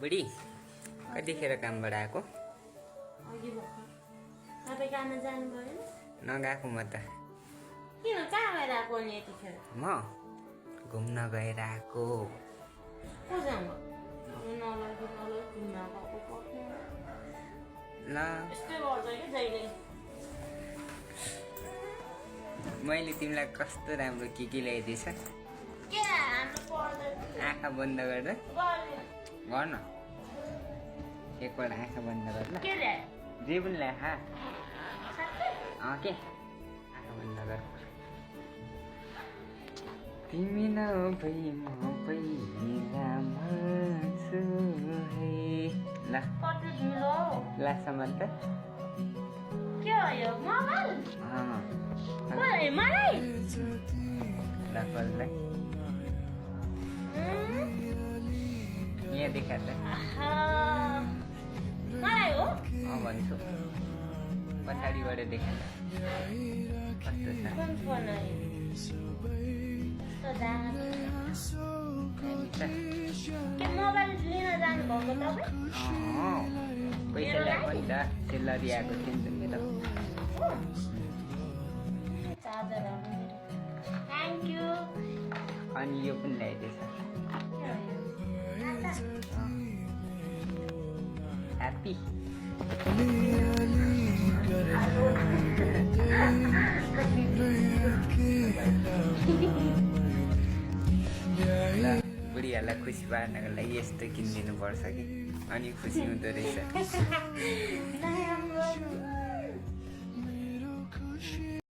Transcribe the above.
बुढी कतिखेर कामबाट आएको? अघि भर्खर। तपाईँ काम जानु भएन? नगएको म त। किन कहाँ गएर आएको नि यतिखेर? म घुम्न गएर आएको। कोसँग? नलगी घुम्न गएको पर्ने। ल यस्तै गर्छ कि जहिले। मैले तिमीलाई कस्तो राम्रो के ल्याइदिएछ? के हाम्रो पर्दैन। आँखा बन्द गर्दा गर्यो। गर्न एकपल्ट आँखा बन्द गर ल। के ल्यायो? जे पनि ल्याए खा। साँच्चै? के आँखा बन्द गर। तिमी नभई म पहिलामा छु है। ल कति ढिलो? लासम्म त के हो यो मोबाइल? मलाई मलाई? ल खोल्दै यहाँ देखा त। मलाई हो? भन्छु पछाडिबाट देखा त कस्तो छ। कुन फोन हो यो? कस्तो दामी। के मोबाइल लिन जानुभएको तपाईँ? पैसा ल्याएको नि त सेलरी आएको थियो नि त मेरो। चार्जरहरू थ्याङ्क यू। अनि यो पनि ल्याइदिएछ। ह्याप्पी बुढीहरूलाई खुसी पार्नको लागि यस्तो किनिदिनु पर्छ कि अनि खुसी हुँदो रहेछ।